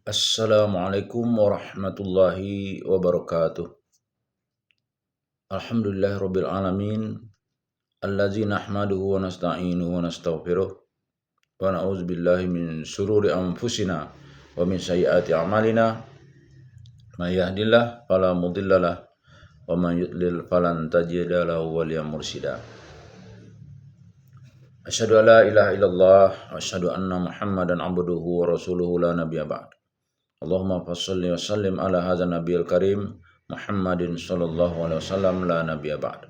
Assalamualaikum warahmatullahi wabarakatuh. Alhamdulillahirabbil alamin. Allazi nahmaduhu wa nasta'inuhu wa nastaghfiruh wa na'udzu billahi min syururi anfusina wa min sayyiati a'malina. May yahdihillahu fala mudhillalah wa man yudlil falan tajida lahu waliyyan mursyida. Asyhadu an la ilaha illallah wa asyhadu anna Muhammadan abduhu wa rasuluhu la nabiyya ba'd. Allahumma shalli wa sallim ala hadzal nabiyil karim Muhammadin sallallahu alaihi wasallam la nabiyya ba'd.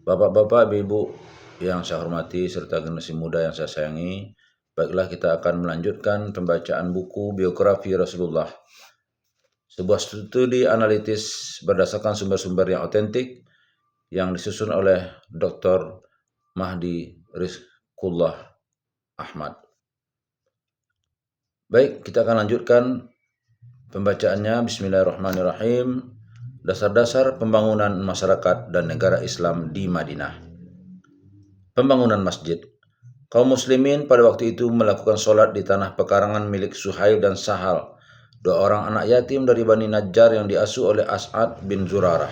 Bapak-bapak, ibu yang saya hormati serta generasi muda yang saya sayangi, baiklah kita akan melanjutkan pembacaan buku biografi Rasulullah. Sebuah studi analitis berdasarkan sumber-sumber yang otentik yang disusun oleh Dr. Mahdi Rizqullah Ahmad. Baik, kita akan lanjutkan pembacaannya. Bismillahirrahmanirrahim. Dasar-dasar pembangunan masyarakat dan negara Islam di Madinah. Pembangunan masjid. Kaum muslimin pada waktu itu melakukan sholat di tanah pekarangan milik Suhail dan Sahal, dua orang anak yatim dari Bani Najjar yang diasuh oleh As'ad bin Zurarah.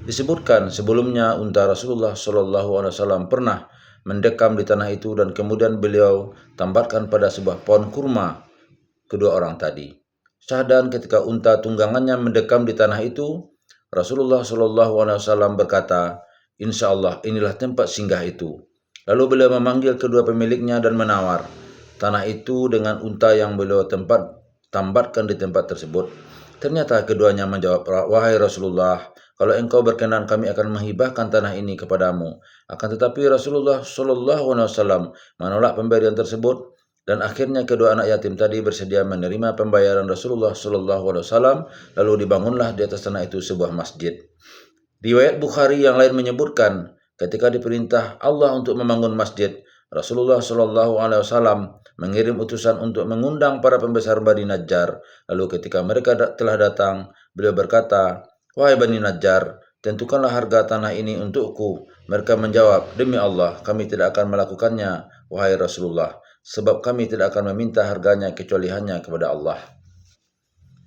Disebutkan sebelumnya unta Rasulullah SAW pernah mendekam di tanah itu dan kemudian beliau tambatkan pada sebuah pohon kurma kedua orang tadi. Syahdan ketika unta tunggangannya mendekam di tanah itu, Rasulullah SAW berkata, "Insya Allah inilah tempat singgah itu." Lalu beliau memanggil kedua pemiliknya dan menawar tanah itu dengan unta yang beliau tambatkan di tempat tersebut. Ternyata keduanya menjawab, "Wahai Rasulullah, kalau engkau berkenan kami akan menghibahkan tanah ini kepadamu." Akan tetapi Rasulullah SAW menolak pemberian tersebut. Dan akhirnya kedua anak yatim tadi bersedia menerima pembayaran Rasulullah SAW, lalu dibangunlah di atas tanah itu sebuah masjid. Riwayat Bukhari yang lain menyebutkan, ketika diperintah Allah untuk membangun masjid, Rasulullah SAW mengirim utusan untuk mengundang para pembesar Bani Najjar. Lalu ketika mereka telah datang, beliau berkata, "Wahai Bani Najjar, tentukanlah harga tanah ini untukku." Mereka menjawab, "Demi Allah, kami tidak akan melakukannya, wahai Rasulullah, sebab kami tidak akan meminta harganya kecuali hanya kepada Allah."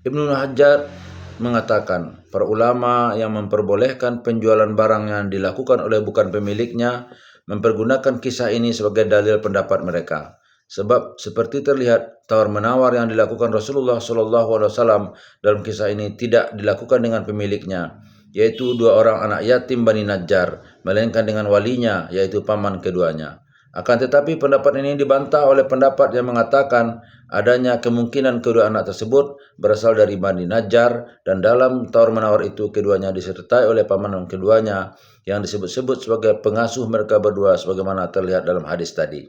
Ibnu Hajar mengatakan, para ulama yang memperbolehkan penjualan barang yang dilakukan oleh bukan pemiliknya mempergunakan kisah ini sebagai dalil pendapat mereka. Sebab seperti terlihat tawar-menawar yang dilakukan Rasulullah SAW dalam kisah ini tidak dilakukan dengan pemiliknya, yaitu dua orang anak yatim Bani Najjar, melainkan dengan walinya, yaitu paman keduanya. Akan tetapi pendapat ini dibantah oleh pendapat yang mengatakan adanya kemungkinan kedua anak tersebut berasal dari Bani Najjar, dan dalam tawar-menawar itu keduanya disertai oleh paman keduanya yang disebut-sebut sebagai pengasuh mereka berdua sebagaimana terlihat dalam hadis tadi.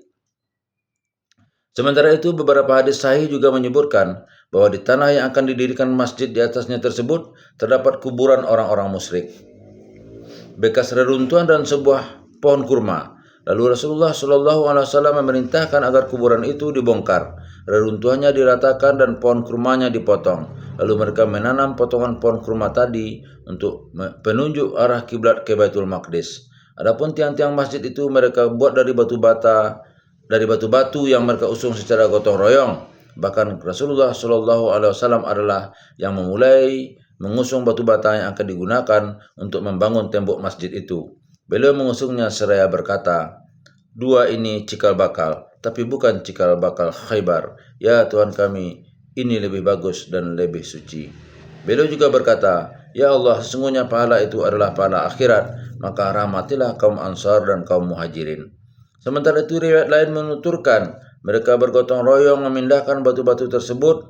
Sementara itu beberapa hadis sahih juga menyebutkan bahwa di tanah yang akan didirikan masjid di atasnya tersebut terdapat kuburan orang-orang musyrik, bekas reruntuhan dan sebuah pohon kurma. Lalu Rasulullah SAW memerintahkan agar kuburan itu dibongkar, reruntuhannya diratakan dan pohon kurmanya dipotong. Lalu mereka menanam potongan pohon kurma tadi untuk penunjuk arah kiblat ke Baitul Maqdis. Adapun tiang-tiang masjid itu mereka buat dari batu-batu yang mereka usung secara gotong royong. Bahkan Rasulullah SAW adalah yang memulai mengusung batu bata yang akan digunakan untuk membangun tembok masjid itu. Beliau mengusungnya seraya berkata, "Dua ini cikal bakal, tapi bukan cikal bakal Khaybar. Ya Tuhan kami, ini lebih bagus dan lebih suci." Beliau juga berkata, "Ya Allah, sesungguhnya pahala itu adalah pahala akhirat, maka rahmatilah kaum Ansar dan kaum Muhajirin." Sementara itu riwayat lain menuturkan, mereka bergotong royong memindahkan batu-batu tersebut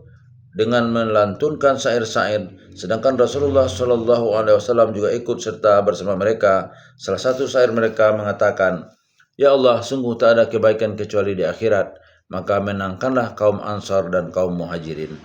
dengan melantunkan syair-syair, sedangkan Rasulullah SAW juga ikut serta bersama mereka. Salah satu syair mereka mengatakan, "Ya Allah, sungguh tak ada kebaikan kecuali di akhirat, maka menangkanlah kaum Ansar dan kaum Muhajirin."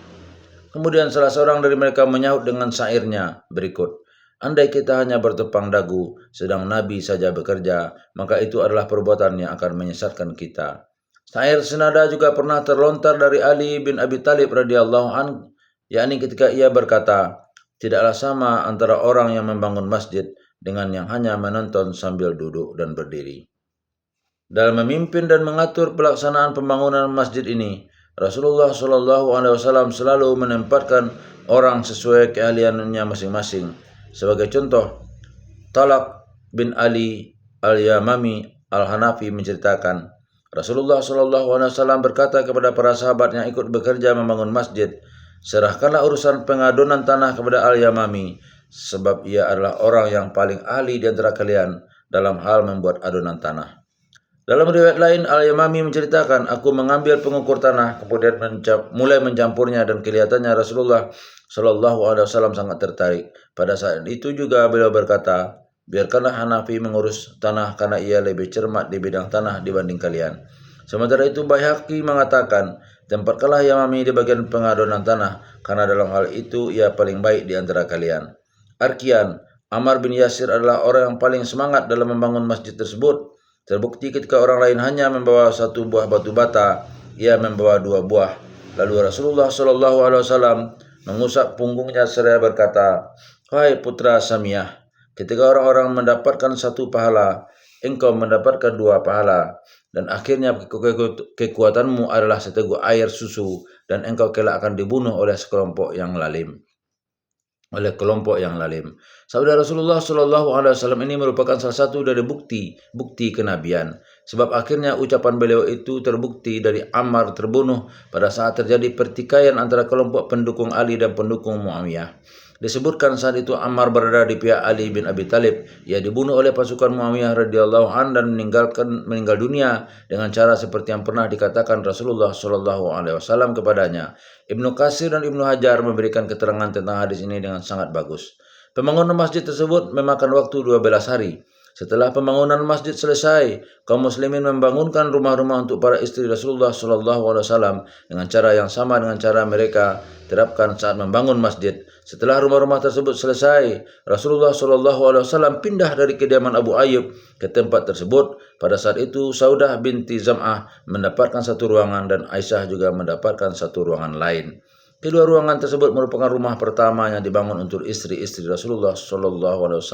Kemudian salah seorang dari mereka menyahut dengan syairnya berikut, "Andai kita hanya bertepang dagu, sedang Nabi saja bekerja, maka itu adalah perbuatan yang akan menyesatkan kita." Syair senada juga pernah terlontar dari Ali bin Abi Thalib radhiyallahu anhu, yakni ketika ia berkata, "Tidaklah sama antara orang yang membangun masjid dengan yang hanya menonton sambil duduk dan berdiri." Dalam memimpin dan mengatur pelaksanaan pembangunan masjid ini, Rasulullah SAW selalu menempatkan orang sesuai keahliannya masing-masing. Sebagai contoh, Talak bin Ali al-Yamami al-Hanafi menceritakan, Rasulullah SAW berkata kepada para sahabat yang ikut bekerja membangun masjid, serahkanlah urusan pengadonan tanah kepada al-Yamami, sebab ia adalah orang yang paling ahli di antara kalian dalam hal membuat adonan tanah. Dalam riwayat lain, Al-Yamami menceritakan, aku mengambil pengukur tanah, kemudian mulai mencampurnya dan kelihatannya Rasulullah SAW sangat tertarik. Pada saat itu juga beliau berkata, biarkanlah Hanafi mengurus tanah karena ia lebih cermat di bidang tanah dibanding kalian. Sementara itu Baihaqi mengatakan, tempatkanlah Yamami di bagian pengadonan tanah karena dalam hal itu ia paling baik di antara kalian. Arkian, Ammar bin Yasir adalah orang yang paling semangat dalam membangun masjid tersebut. Terbukti ketika orang lain hanya membawa satu buah batu bata, ia membawa 2 buah. Lalu Rasulullah SAW mengusap punggungnya seraya berkata, "Hai putra Samiyah, ketika orang-orang mendapatkan 1 pahala, engkau mendapatkan 2 pahala. Dan akhirnya kekuatanmu adalah seteguk air susu, dan engkau kelak akan dibunuh oleh kelompok yang lalim." Sabda Rasulullah SAW ini merupakan salah satu dari bukti kenabian. Sebab akhirnya ucapan beliau itu terbukti dari Ammar terbunuh pada saat terjadi pertikaian antara kelompok pendukung Ali dan pendukung Muawiyah. Disebutkan saat itu Ammar berada di pihak Ali bin Abi Thalib. Ia dibunuh oleh pasukan Muawiyah radhiyallahu an dan meninggal dunia dengan cara seperti yang pernah dikatakan Rasulullah SAW kepadanya. Ibnu Katsir dan Ibnu Hajar memberikan keterangan tentang hadis ini dengan sangat bagus. Pembangunan masjid tersebut memakan waktu 12 hari. Setelah pembangunan masjid selesai, kaum muslimin membangunkan rumah-rumah untuk para istri Rasulullah SAW dengan cara yang sama dengan cara mereka terapkan saat membangun masjid. Setelah rumah-rumah tersebut selesai, Rasulullah SAW pindah dari kediaman Abu Ayyub ke tempat tersebut. Pada saat itu, Saudah binti Zam'ah mendapatkan 1 ruangan dan Aisyah juga mendapatkan 1 ruangan lain. Kedua ruangan tersebut merupakan rumah pertama yang dibangun untuk istri-istri Rasulullah SAW.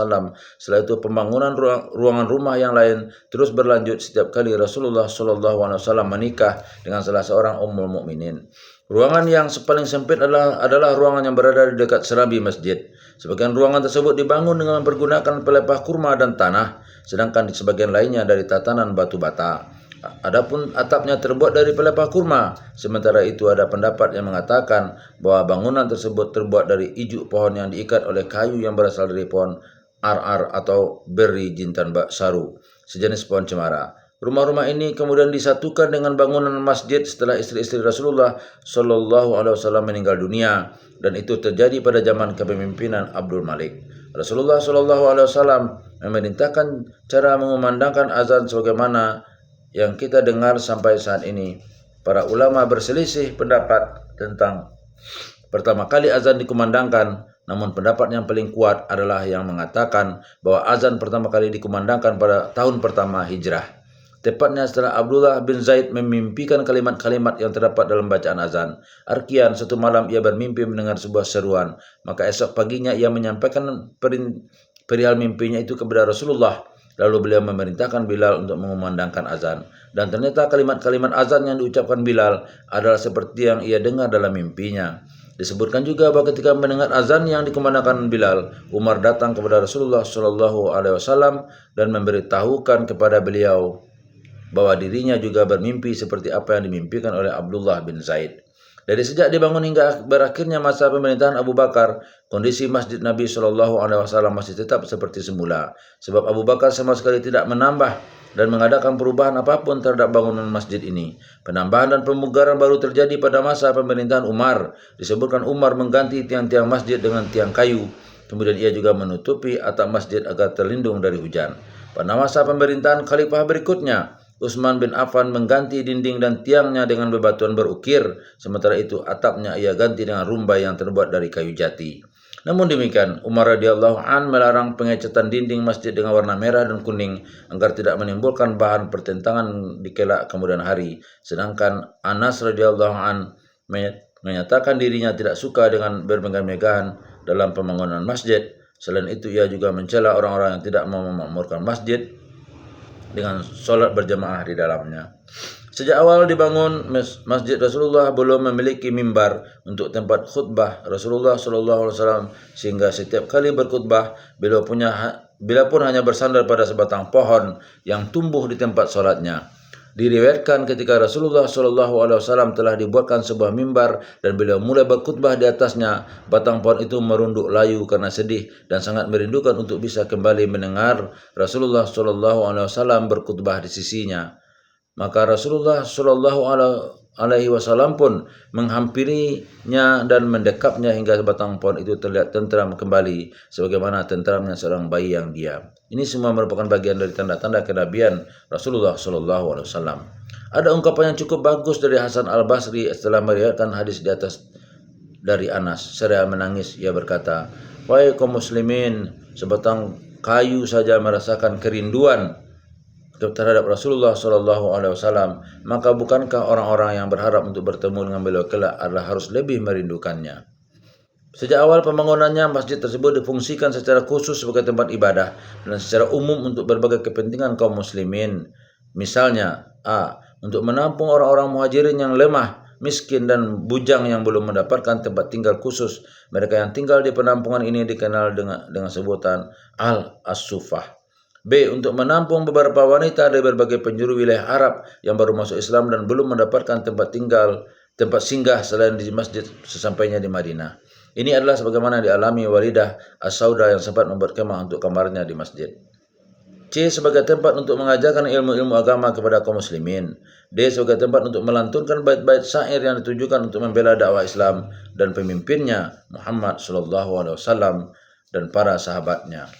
Setelah itu pembangunan ruangan rumah yang lain terus berlanjut setiap kali Rasulullah SAW menikah dengan salah seorang Ummul Mukminin. Ruangan yang paling sempit adalah ruangan yang berada di dekat serambi masjid. Sebagian ruangan tersebut dibangun dengan menggunakan pelepah kurma dan tanah, sedangkan di sebagian lainnya dari tatanan batu bata. Adapun atapnya terbuat dari pelepah kurma. Sementara itu ada pendapat yang mengatakan bahwa bangunan tersebut terbuat dari ijuk pohon yang diikat oleh kayu yang berasal dari pohon ar-ar atau beri jintan saru, sejenis pohon cemara. Rumah-rumah ini kemudian disatukan dengan bangunan masjid setelah istri-istri Rasulullah SAW meninggal dunia, dan itu terjadi pada zaman kepemimpinan Abdul Malik. Rasulullah SAW memerintahkan cara mengumandangkan azan sebagaimana yang kita dengar sampai saat ini. Para ulama berselisih pendapat tentang pertama kali azan dikumandangkan, namun pendapat yang paling kuat adalah yang mengatakan bahwa azan pertama kali dikumandangkan pada tahun pertama hijrah. Tepatnya setelah Abdullah bin Zaid memimpikan kalimat-kalimat yang terdapat dalam bacaan azan. Arkian, 1 malam ia bermimpi mendengar sebuah seruan, maka esok paginya ia menyampaikan perihal mimpinya itu kepada Rasulullah. Lalu beliau memerintahkan Bilal untuk mengumandangkan azan. Dan ternyata kalimat-kalimat azan yang diucapkan Bilal adalah seperti yang ia dengar dalam mimpinya. Disebutkan juga bahwa ketika mendengar azan yang dikumandangkan Bilal, Umar datang kepada Rasulullah SAW dan memberitahukan kepada beliau bahwa dirinya juga bermimpi seperti apa yang dimimpikan oleh Abdullah bin Zaid. Dari sejak dibangun hingga berakhirnya masa pemerintahan Abu Bakar, kondisi Masjid Nabi SAW masih tetap seperti semula. Sebab Abu Bakar sama sekali tidak menambah dan mengadakan perubahan apapun terhadap bangunan masjid ini. Penambahan dan pemugaran baru terjadi pada masa pemerintahan Umar. Disebutkan Umar mengganti tiang-tiang masjid dengan tiang kayu. Kemudian ia juga menutupi atap masjid agar terlindung dari hujan. Pada masa pemerintahan khalifah berikutnya, Utsman bin Affan mengganti dinding dan tiangnya dengan bebatuan berukir, sementara itu atapnya ia ganti dengan rumbai yang terbuat dari kayu jati. Namun demikian, Umar radhiyallahu an melarang pengecatan dinding masjid dengan warna merah dan kuning agar tidak menimbulkan bahan pertentangan di kelak kemudian hari. Sedangkan Anas radhiyallahu an menyatakan dirinya tidak suka dengan bermegah-megahan dalam pembangunan masjid. Selain itu, ia juga mencela orang-orang yang tidak mau memakmurkan masjid dengan sholat berjamaah di dalamnya. Sejak awal dibangun Masjid Rasulullah belum memiliki mimbar untuk tempat khutbah Rasulullah SAW, sehingga setiap kali berkhutbah bila pun hanya bersandar pada sebatang pohon yang tumbuh di tempat sholatnya. Diriwayatkan ketika Rasulullah SAW telah dibuatkan sebuah mimbar dan beliau mulai berkhutbah di atasnya, batang pohon itu merunduk layu karena sedih dan sangat merindukan untuk bisa kembali mendengar Rasulullah SAW berkhutbah di sisinya. Maka Rasulullah SAW pun menghampirinya dan mendekapnya hingga batang pohon itu terlihat tentram kembali, sebagaimana tentramnya seorang bayi yang diam. Ini semua merupakan bagian dari tanda-tanda kenabian Rasulullah SAW. Ada ungkapan yang cukup bagus dari Hasan Al-Basri setelah meriwayatkan hadis di atas dari Anas. Seraya menangis, ia berkata, "Wahai kaum muslimin, sebatang kayu saja merasakan kerinduan terhadap Rasulullah SAW, maka bukankah orang-orang yang berharap untuk bertemu dengan beliau kelak adalah harus lebih merindukannya?" Sejak awal pembangunannya, masjid tersebut difungsikan secara khusus sebagai tempat ibadah dan secara umum untuk berbagai kepentingan kaum muslimin. Misalnya, A. Untuk menampung orang-orang muhajirin yang lemah, miskin, dan bujang yang belum mendapatkan tempat tinggal khusus. Mereka yang tinggal di penampungan ini dikenal dengan sebutan Al-As-Sufah. B. Untuk menampung beberapa wanita dari berbagai penjuru wilayah Arab yang baru masuk Islam dan belum mendapatkan tempat singgah selain di masjid sesampainya di Madinah. Ini adalah sebagaimana dialami Walidah As-Sauda yang sempat membuat kemah untuk kamarnya di masjid. C. Sebagai tempat untuk mengajarkan ilmu-ilmu agama kepada kaum muslimin. D. Sebagai tempat untuk melantunkan bait-bait syair yang ditujukan untuk membela dakwah Islam dan pemimpinnya Muhammad SAW dan para sahabatnya.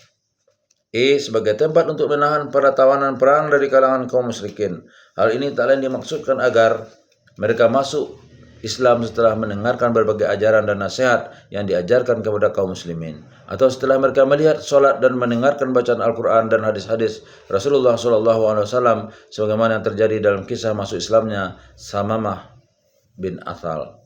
E. Sebagai tempat untuk menahan para tawanan perang dari kalangan kaum musyrikin. Hal ini tak lain dimaksudkan agar mereka masuk Islam setelah mendengarkan berbagai ajaran dan nasihat yang diajarkan kepada kaum muslimin, atau setelah mereka melihat sholat dan mendengarkan bacaan Al-Quran dan hadis-hadis Rasulullah SAW, sebagaimana yang terjadi dalam kisah masuk Islamnya Samamah bin Athal.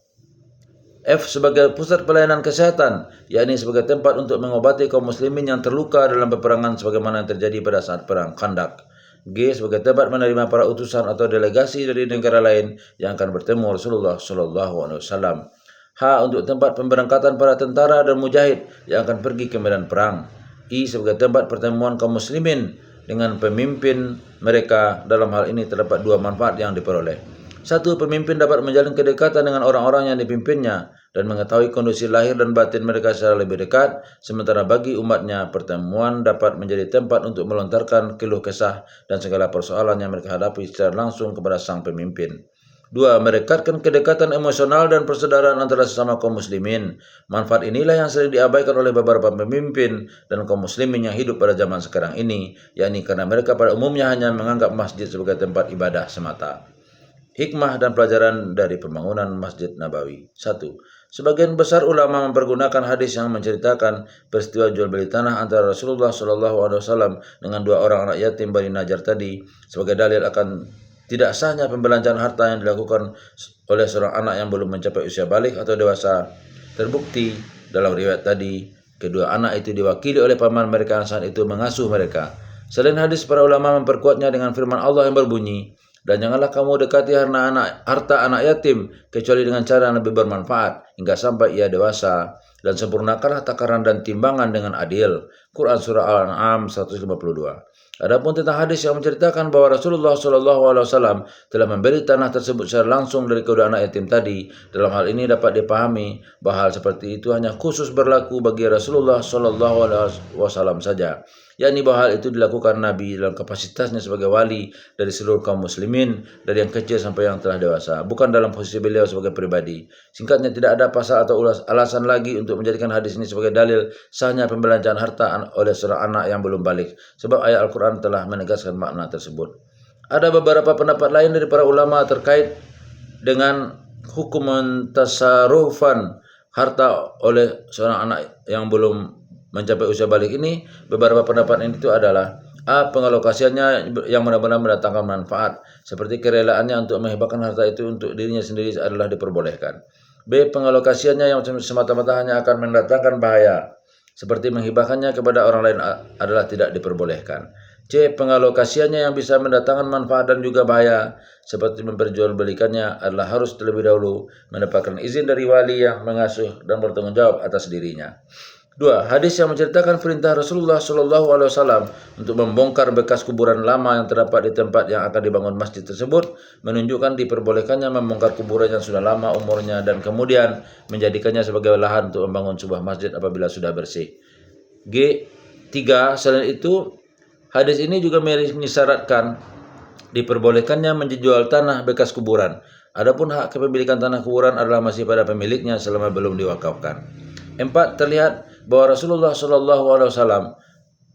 F. Sebagai pusat pelayanan kesehatan, yakni sebagai tempat untuk mengobati kaum muslimin yang terluka dalam peperangan sebagaimana yang terjadi pada saat perang Khandak. G. Sebagai tempat menerima para utusan atau delegasi dari negara lain yang akan bertemu Rasulullah SAW. H. Untuk tempat pemberangkatan para tentara dan mujahid yang akan pergi ke medan perang. I. Sebagai tempat pertemuan kaum muslimin dengan pemimpin mereka. Dalam hal ini terdapat dua manfaat yang diperoleh. 1. Pemimpin dapat menjalin kedekatan dengan orang-orang yang dipimpinnya dan mengetahui kondisi lahir dan batin mereka secara lebih dekat. Sementara bagi umatnya, pertemuan dapat menjadi tempat untuk melontarkan keluh kesah dan segala persoalan yang mereka hadapi secara langsung kepada sang pemimpin. 2. Merekatkan kedekatan emosional dan persaudaraan antara sesama kaum muslimin. Manfaat inilah yang sering diabaikan oleh beberapa pemimpin dan kaum muslimin yang hidup pada zaman sekarang ini, yakni karena mereka pada umumnya hanya menganggap masjid sebagai tempat ibadah semata. Hikmah dan pelajaran dari pembangunan Masjid Nabawi. 1. Sebagian besar ulama mempergunakan hadis yang menceritakan peristiwa jual beli tanah antara Rasulullah SAW dengan dua orang anak yatim Bani Najjar tadi sebagai dalil akan tidak sahnya pembelanjaan harta yang dilakukan oleh seorang anak yang belum mencapai usia balik atau dewasa. Terbukti dalam riwayat tadi, kedua anak itu diwakili oleh paman mereka yang saat itu mengasuh mereka. Selain hadis, para ulama memperkuatnya dengan firman Allah yang berbunyi, "Dan janganlah kamu dekati harta anak yatim kecuali dengan cara yang lebih bermanfaat hingga sampai ia dewasa, dan sempurnakanlah takaran dan timbangan dengan adil." Quran Surah Al-An'am 152. Adapun tentang hadis yang menceritakan bahwa Rasulullah SAW telah memberi tanah tersebut secara langsung dari kedua anak yatim tadi, dalam hal ini dapat dipahami bahwa hal seperti itu hanya khusus berlaku bagi Rasulullah SAW saja, yakni bahwa hal itu dilakukan Nabi dalam kapasitasnya sebagai wali dari seluruh kaum muslimin, dari yang kecil sampai yang telah dewasa, bukan dalam posisi beliau sebagai pribadi. Singkatnya, tidak ada pasal atau alasan lagi untuk menjadikan hadis ini sebagai dalil sahnya pembelanjaan harta oleh seorang anak yang belum balik, sebab ayat Al-Quran telah menegaskan makna tersebut. Ada beberapa pendapat lain dari para ulama terkait dengan hukum mentasarufan harta oleh seorang anak yang belum mencapai usia balik ini. Beberapa pendapat ini itu adalah: A. Pengalokasiannya yang benar-benar mendatangkan manfaat, seperti kerelaannya untuk menghibahkan harta itu untuk dirinya sendiri adalah diperbolehkan. B. Pengalokasiannya yang semata-mata hanya akan mendatangkan bahaya, seperti menghibahkannya kepada orang lain adalah tidak diperbolehkan. C. Pengalokasiannya yang bisa mendatangkan manfaat dan juga bahaya, seperti memperjualbelikannya, adalah harus terlebih dahulu mendapatkan izin dari wali yang mengasuh dan bertanggung jawab atas dirinya. 2. Hadis yang menceritakan perintah Rasulullah SAW untuk membongkar bekas kuburan lama yang terdapat di tempat yang akan dibangun masjid tersebut menunjukkan diperbolehkannya membongkar kuburan yang sudah lama umurnya dan kemudian menjadikannya sebagai lahan untuk membangun sebuah masjid apabila sudah bersih. G. 3. Selain itu, hadis ini juga mengisyaratkan diperbolehkannya menjual tanah bekas kuburan. Adapun hak kepemilikan tanah kuburan adalah masih pada pemiliknya selama belum diwakafkan. 4. Terlihat bahwa Rasulullah SAW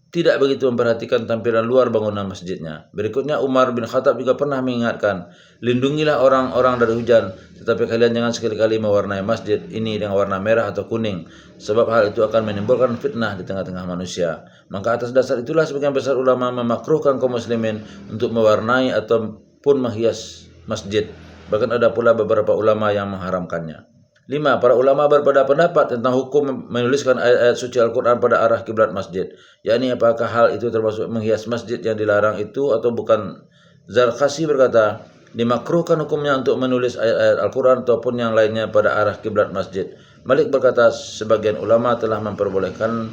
tidak begitu memperhatikan tampilan luar bangunan masjidnya. Berikutnya, Umar bin Khattab juga pernah mengingatkan, lindungilah orang-orang dari hujan, tetapi kalian jangan sekali-kali mewarnai masjid ini dengan warna merah atau kuning, sebab hal itu akan menimbulkan fitnah di tengah-tengah manusia. Maka atas dasar itulah sebagian besar ulama memakruhkan kaum muslimin untuk mewarnai ataupun menghias masjid. Bahkan ada pula beberapa ulama yang mengharamkannya. 5. Para ulama berbeda pendapat tentang hukum menuliskan ayat-ayat suci Al-Quran pada arah kiblat masjid, yakni apakah hal itu termasuk menghias masjid yang dilarang itu atau bukan. Zarqasi berkata, dimakruhkan hukumnya untuk menulis ayat-ayat Al-Quran ataupun yang lainnya pada arah kiblat masjid. Malik berkata, sebagian ulama telah memperbolehkan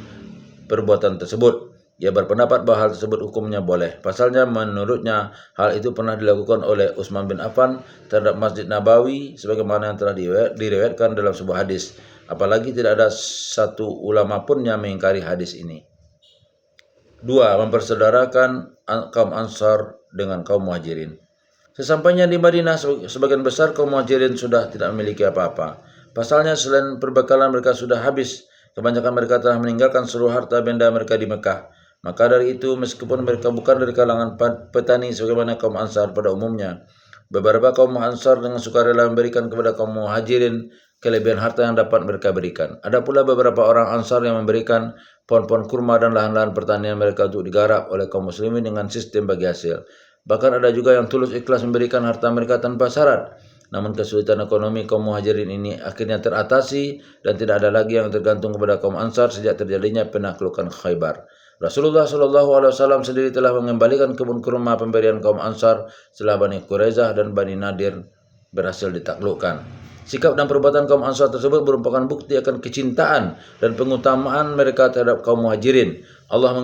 perbuatan tersebut. Ia berpendapat bahwa hal tersebut hukumnya boleh. Pasalnya menurutnya hal itu pernah dilakukan oleh Utsman bin Affan terhadap Masjid Nabawi sebagaimana yang telah diriwayatkan dalam sebuah hadis. Apalagi tidak ada satu ulama pun yang mengingkari hadis ini. 2. Mempersaudarakan kaum Ansar dengan kaum Muhajirin. Sesampainya di Madinah, sebagian besar kaum Muhajirin sudah tidak memiliki apa-apa. Pasalnya selain perbekalan mereka sudah habis, kebanyakan mereka telah meninggalkan seluruh harta benda mereka di Mekah. Maka dari itu, meskipun mereka bukan dari kalangan petani sebagaimana kaum Ansar pada umumnya, beberapa kaum Ansar dengan sukarela memberikan kepada kaum Muhajirin kelebihan harta yang dapat mereka berikan. Ada pula beberapa orang Ansar yang memberikan pohon-pohon kurma dan lahan-lahan pertanian mereka untuk digarap oleh kaum muslimin dengan sistem bagi hasil. Bahkan ada juga yang tulus ikhlas memberikan harta mereka tanpa syarat. Namun kesulitan ekonomi kaum Muhajirin ini akhirnya teratasi dan tidak ada lagi yang tergantung kepada kaum Ansar sejak terjadinya penaklukan Khaybar. Rasulullah SAW sendiri telah mengembalikan kebun kurma pemberian kaum Ansar setelah Bani Quraizah dan Bani Nadir berhasil ditaklukkan. Sikap dan perbuatan kaum Ansar tersebut merupakan bukti akan kecintaan dan pengutamaan mereka terhadap kaum Muhajirin. Allah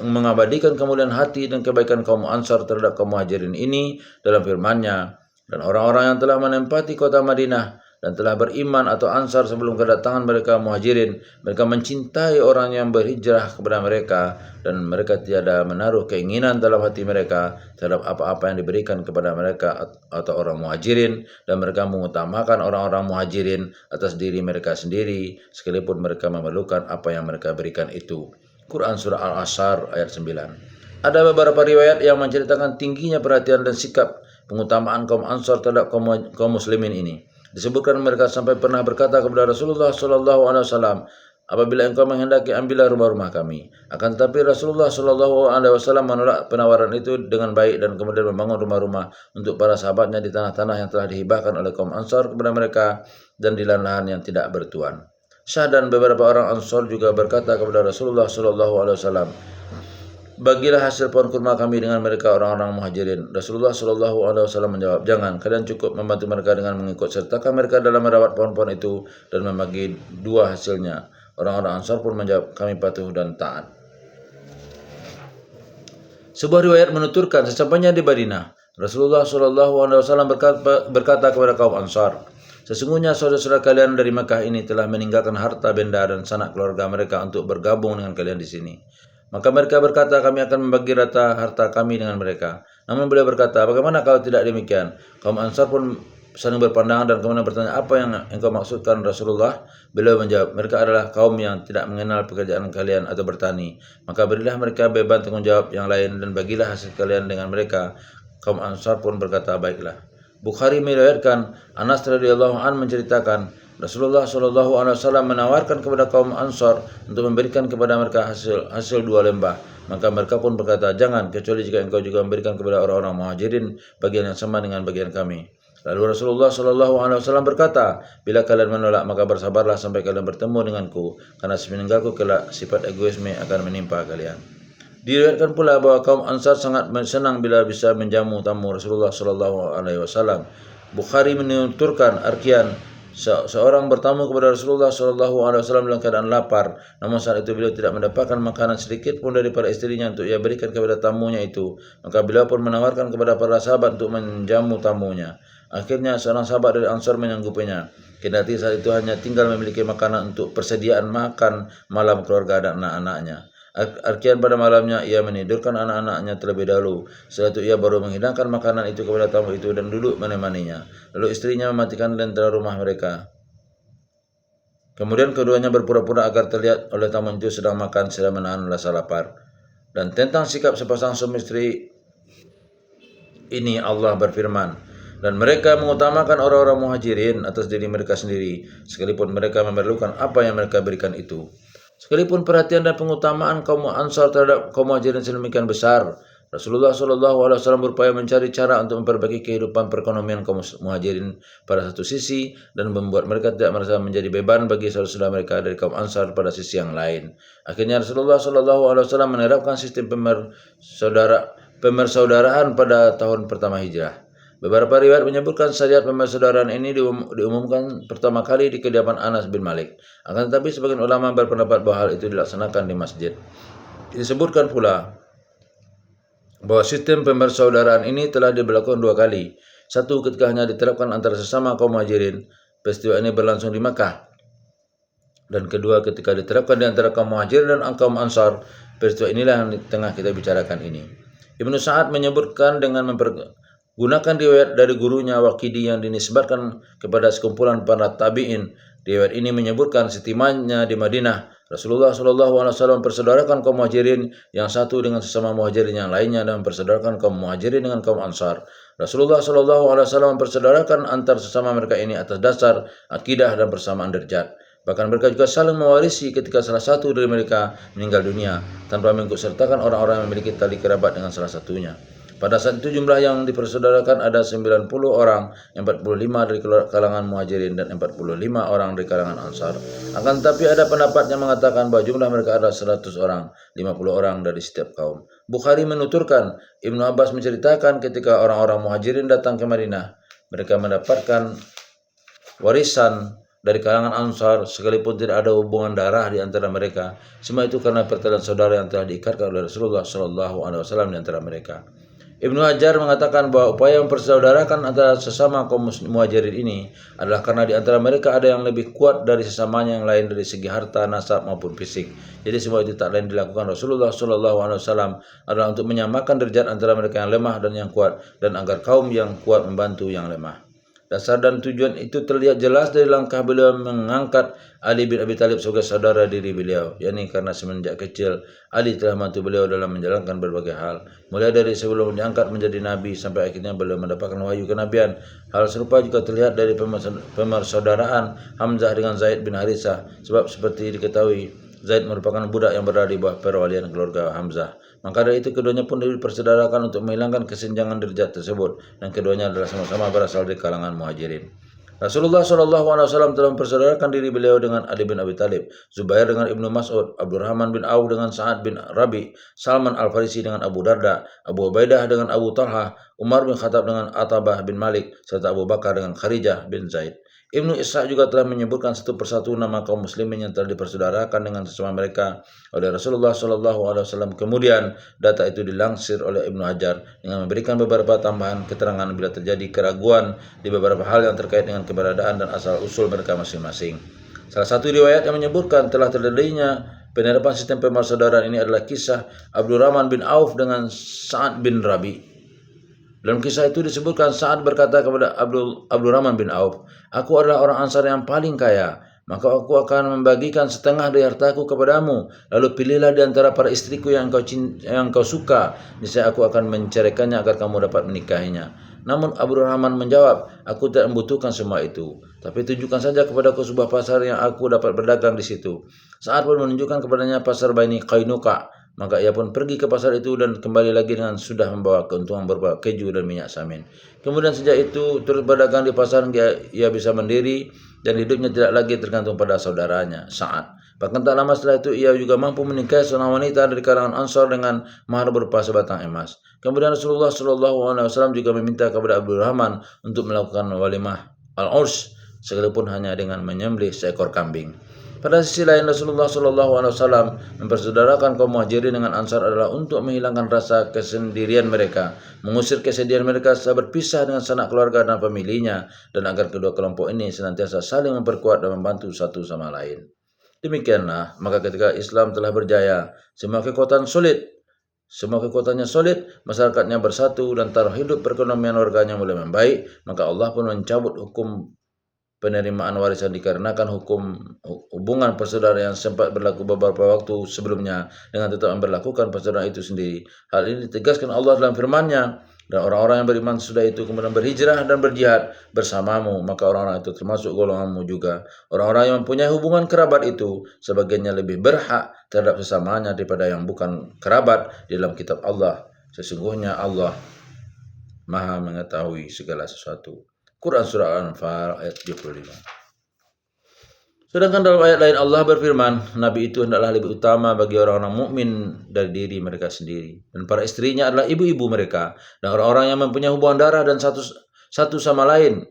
mengabadikan kemuliaan hati dan kebaikan kaum Ansar terhadap kaum Muhajirin ini dalam firman-Nya, dan orang-orang yang telah menempati kota Madinah dan telah beriman atau Ansar sebelum kedatangan mereka Muhajirin, mereka mencintai orang yang berhijrah kepada mereka, dan mereka tiada menaruh keinginan dalam hati mereka terhadap apa-apa yang diberikan kepada mereka atau orang Muhajirin, dan mereka mengutamakan orang-orang Muhajirin atas diri mereka sendiri sekalipun mereka memerlukan apa yang mereka berikan itu. Quran Surah Al-Asr ayat 9. Ada beberapa riwayat yang menceritakan tingginya perhatian dan sikap pengutamaan kaum Ansar terhadap kaum muslimin ini. Disebutkan mereka sampai pernah berkata kepada Rasulullah SAW, apabila engkau menghendaki, ambillah rumah-rumah kami. Akan tetapi Rasulullah SAW menolak penawaran itu dengan baik dan kemudian membangun rumah-rumah untuk para sahabatnya di tanah-tanah yang telah dihibahkan oleh kaum Ansar kepada mereka dan di lahan-lahan yang tidak bertuan. Syah dan beberapa orang Ansar juga berkata kepada Rasulullah SAW, bagilah hasil pohon kurma kami dengan mereka orang-orang Muhajirin. Rasulullah SAW menjawab, jangan, kalian cukup membantu mereka dengan mengikut sertakan mereka dalam merawat pohon-pohon itu dan membagi dua hasilnya. Orang-orang Ansar pun menjawab, kami patuh dan taat. Sebuah riwayat menuturkan, sesampainya di Madinah, Rasulullah SAW berkata kepada kaum Ansar, sesungguhnya saudara-saudara kalian dari Mekah ini telah meninggalkan harta benda dan sanak keluarga mereka untuk bergabung dengan kalian di sini. Maka mereka berkata, kami akan membagi rata harta kami dengan mereka. Namun beliau berkata, bagaimana kalau tidak demikian? Kaum Ansar pun saling berpandangan dan kemudian bertanya, apa yang engkau maksudkan Rasulullah? Beliau menjawab, mereka adalah kaum yang tidak mengenal pekerjaan kalian atau bertani. Maka berilah mereka beban tanggung jawab yang lain dan bagilah hasil kalian dengan mereka. Kaum Ansar pun berkata, baiklah. Bukhari meriwayatkan, Anas radhiyallahu anhu menceritakan, Rasulullah SAW menawarkan kepada kaum Ansar untuk memberikan kepada mereka hasil 2 lembah. Maka mereka pun berkata, jangan, kecuali jika engkau juga memberikan kepada orang-orang Muhajirin bagian yang sama dengan bagian kami. Lalu Rasulullah SAW berkata, bila kalian menolak, maka bersabarlah sampai kalian bertemu denganku, karena semeninggalku kelak sifat egoisme akan menimpa kalian. Diriwayatkan pula bahwa kaum Ansar sangat senang bila bisa menjamu tamu Rasulullah Shallallahu Alaihi Wasallam. Bukhari menuturkan arkian seorang bertamu kepada Rasulullah Shallallahu Alaihi Wasallam dalam keadaan lapar, namun saat itu beliau tidak mendapatkan makanan sedikit pun dari para istrinya untuk ia berikan kepada tamunya itu. Maka beliau pun menawarkan kepada para sahabat untuk menjamu tamunya. Akhirnya seorang sahabat dari Ansar menyanggupinya. Kendati saat itu hanya tinggal memiliki makanan untuk persediaan makan malam keluarga dan anak-anaknya. Arkian pada malamnya ia menidurkan anak-anaknya terlebih dahulu. Setelah itu ia baru menghidangkan makanan itu kepada tamu itu dan duduk menemaninya. Lalu istrinya mematikan lentera rumah mereka. Kemudian keduanya berpura-pura agar terlihat oleh tamu itu sedang makan sedang menahan rasa lapar. Dan tentang sikap sepasang suami istri ini Allah berfirman, dan mereka mengutamakan orang-orang muhajirin atas diri mereka sendiri, sekalipun mereka memerlukan apa yang mereka berikan itu. Sekalipun perhatian dan pengutamaan kaum Ansar terhadap kaum Muhajirin sedemikian besar, Rasulullah SAW berupaya mencari cara untuk memperbaiki kehidupan perekonomian kaum Muhajirin pada satu sisi dan membuat mereka tidak merasa menjadi beban bagi saudara-saudara mereka dari kaum Ansar pada sisi yang lain. Akhirnya Rasulullah SAW menerapkan sistem pemersaudaraan pada tahun pertama Hijrah. Beberapa riwayat menyebutkan syariat pemersaudaraan ini diumumkan pertama kali di kediaman Anas bin Malik. Akan tetapi sebagian ulama berpendapat bahwa hal itu dilaksanakan di masjid. Disebutkan pula bahwa sistem pemersaudaraan ini telah diberlakukan 2 kali. Satu ketika hanya diterapkan antara sesama kaum Muhajirin. Peristiwa ini berlangsung di Makkah. Dan kedua ketika diterapkan di antara kaum Muhajirin dan kaum Ansar. Peristiwa inilah yang di tengah kita bicarakan ini. Ibnu Sa'ad menyebutkan dengan gunakan riwayat dari gurunya Waqidi yang dinisbatkan kepada sekumpulan para tabi'in. Riwayat ini menyebutkan setimanya di Madinah, Rasulullah SAW mempersaudarakan kaum Muhajirin yang satu dengan sesama Muhajirin yang lainnya dan mempersaudarakan kaum Muhajirin dengan kaum Ansar. Rasulullah SAW mempersaudarakan antar sesama mereka ini atas dasar akidah dan persamaan derajat. Bahkan mereka juga saling mewarisi ketika salah satu dari mereka meninggal dunia tanpa mengikutsertakan orang-orang yang memiliki tali kerabat dengan salah satunya. Pada saat itu jumlah yang dipersaudarakan ada 90 orang, 45 dari kalangan Muhajirin dan 45 orang dari kalangan Ansar. Akan tetapi ada pendapat yang mengatakan bahwa jumlah mereka adalah 100 orang, 50 orang dari setiap kaum. Bukhari menuturkan, Ibnu Abbas menceritakan ketika orang-orang Muhajirin datang ke Madinah, mereka mendapatkan warisan dari kalangan Ansar sekalipun tidak ada hubungan darah di antara mereka. Semua itu karena pertalian saudara yang telah diikatkan oleh Rasulullah SAW di antara mereka. Ibnu Hajar mengatakan bahwa upaya mempersaudarakan antara sesama kaum Muhajirin ini adalah karena di antara mereka ada yang lebih kuat dari sesamanya yang lain dari segi harta, nasab maupun fisik. Jadi semua itu tak lain dilakukan Rasulullah SAW adalah untuk menyamakan derajat antara mereka yang lemah dan yang kuat, dan agar kaum yang kuat membantu yang lemah. Dasar dan tujuan itu terlihat jelas dari langkah beliau mengangkat Ali bin Abi Thalib sebagai saudara diri beliau, yakni karena semenjak kecil Ali telah membantu beliau dalam menjalankan berbagai hal, mulai dari sebelum diangkat menjadi nabi sampai akhirnya beliau mendapatkan wahyu kenabian. Hal serupa juga terlihat dari pemersaudaraan Hamzah dengan Zaid bin Harithah, sebab seperti diketahui Zaid merupakan budak yang berada di bawah perwalian keluarga Hamzah. Maka dari itu keduanya pun dipersaudarakan untuk menghilangkan kesenjangan derajat tersebut, dan keduanya adalah sama-sama berasal dari kalangan Muhajirin. Rasulullah SAW telah mempersaudarakan diri beliau dengan Ali bin Abi Thalib, Zubair dengan Ibnu Mas'ud, Abdurrahman bin Auf dengan Sa'ad bin Rabi, Salman Al-Farisi dengan Abu Darda, Abu Ubaidah dengan Abu Talha, Umar bin Khattab dengan Atabah bin Malik, serta Abu Bakar dengan Kharijah bin Zaid. Ibnu Ishaq juga telah menyebutkan satu persatu nama kaum muslimin yang telah dipersaudarakan dengan sesama mereka oleh Rasulullah SAW. Kemudian data itu dilansir oleh Ibnu Hajar dengan memberikan beberapa tambahan keterangan bila terjadi keraguan di beberapa hal yang terkait dengan keberadaan dan asal usul mereka masing-masing. Salah satu riwayat yang menyebutkan telah terjadinya penerapan sistem pemersaudaraan ini adalah kisah Abdurrahman bin Auf dengan Sa'ad bin Rabi. Dalam kisah itu disebutkan Sa'ad berkata kepada Abdurrahman bin Auf, "Aku adalah orang Ansar yang paling kaya, maka aku akan membagikan setengah dari hartaku kepadamu. Lalu pilihlah di antara para istriku yang kau suka, niscaya aku akan menceraikannya agar kamu dapat menikahinya." Namun Abdurrahman menjawab, "Aku tidak membutuhkan semua itu, tapi tunjukkan saja kepadaku sebuah pasar yang aku dapat berdagang di situ." Sa'ad pun menunjukkan kepadanya pasar Bani Qainuqa. Maka ia pun pergi ke pasar itu dan kembali lagi dengan sudah membawa keuntungan berupa keju dan minyak samin. Kemudian sejak itu terus berdagang di pasar hingga ia bisa mandiri dan hidupnya tidak lagi tergantung pada saudaranya Sa'ad. Bahkan tak lama setelah itu ia juga mampu menikahi seorang wanita dari kalangan Ansar dengan mahar berupa sebatang emas. Kemudian Rasulullah SAW juga meminta kepada Abdurrahman untuk melakukan walimah al-urs sekalipun hanya dengan menyembelih seekor kambing. Pada sisi lain, Rasulullah SAW mempersaudarakan kaum Muhajirin dengan Ansar adalah untuk menghilangkan rasa kesendirian mereka, mengusir kesedihan mereka saat berpisah dengan sanak keluarga dan familinya, dan agar kedua kelompok ini senantiasa saling memperkuat dan membantu satu sama lain. Demikianlah, maka ketika Islam telah berjaya, semua kekuatannya solid, masyarakatnya bersatu, dan taraf hidup perekonomian warganya mulai membaik, maka Allah pun mencabut hukum penerimaan warisan dikarenakan hubungan persaudaraan yang sempat berlaku beberapa waktu sebelumnya dengan tetap memperlakukan persaudaraan itu sendiri. Hal ini ditegaskan Allah dalam firman-Nya, dan orang-orang yang beriman sudah itu kemudian berhijrah dan berjihad bersamamu, maka orang-orang itu termasuk golonganmu juga. Orang-orang yang mempunyai hubungan kerabat itu sebagiannya lebih berhak terhadap sesamanya daripada yang bukan kerabat di dalam kitab Allah. Sesungguhnya Allah Maha mengetahui segala sesuatu. Quran Surah Al-Anfal ayat 75. Sedangkan dalam ayat lain Allah berfirman, Nabi itu hendaklah lebih utama bagi orang-orang mukmin dari diri mereka sendiri, dan para istrinya adalah ibu-ibu mereka, dan orang-orang yang mempunyai hubungan darah dan satu sama lain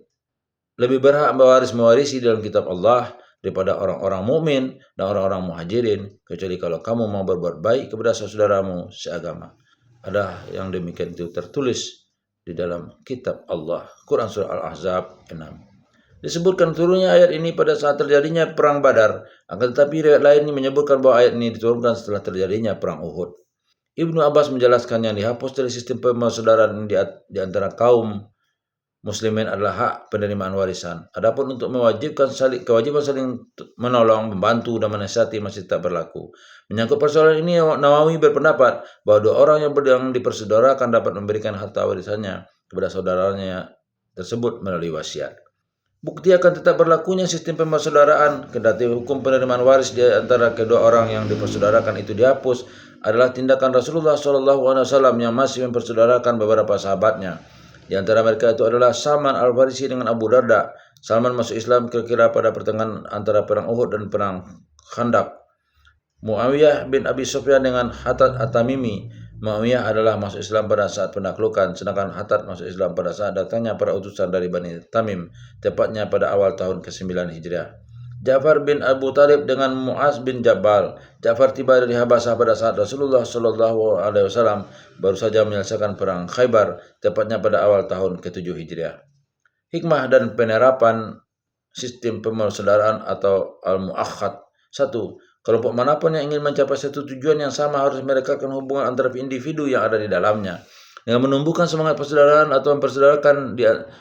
lebih berhak mewarisi dalam kitab Allah daripada orang-orang mukmin dan orang-orang muhajirin, kecuali kalau kamu mau berbuat baik kepada saudaramu seagama. Ada yang demikian itu tertulis di dalam kitab Allah. Quran Surah Al-Ahzab 6. Disebutkan turunnya ayat ini pada saat terjadinya perang Badar, akan tetapi riwayat lain menyebutkan bahwa ayat ini diturunkan setelah terjadinya perang Uhud. Ibnu Abbas menjelaskan yang dihapus dari sistem persaudaraan di antara kaum muslimin adalah hak penerimaan warisan. Adapun untuk kewajiban saling menolong, membantu dan menasihati masih tak berlaku. Menyangkut persoalan ini, Nawawi berpendapat bahwa dua orang yang dipersaudarakan dapat memberikan harta warisannya kepada saudaranya tersebut melalui wasiat. Bukti akan tetap berlakunya sistem persaudaraan kendati hukum penerimaan waris di antara kedua orang yang dipersaudarakan itu dihapus adalah tindakan Rasulullah SAW yang masih mempersaudarakan beberapa sahabatnya. Di antara mereka itu adalah Salman Al-Farisi dengan Abu Darda. Salman masuk Islam kira-kira pada pertengahan antara perang Uhud dan perang Khandaq. Muawiyah bin Abi Sufyan dengan Hattad At-Tamimi. Muawiyah adalah masuk Islam pada saat penaklukan, sedangkan Hattad masuk Islam pada saat datangnya para utusan dari Bani Tamim, tepatnya pada awal tahun ke-9 Hijriah. Ja'far bin Abu Talib dengan Mu'az bin Jabal. Ja'far tiba dari Habasah pada saat Rasulullah SAW baru saja menyelesaikan perang Khaybar, tepatnya pada awal tahun ke-7 Hijriah. Hikmah dan penerapan sistem persaudaraan atau Al-Mu'akhad. 1. Kelompok manapun yang ingin mencapai satu tujuan yang sama harus merekatkan hubungan antara individu yang ada di dalamnya dengan menumbuhkan semangat persaudaraan atau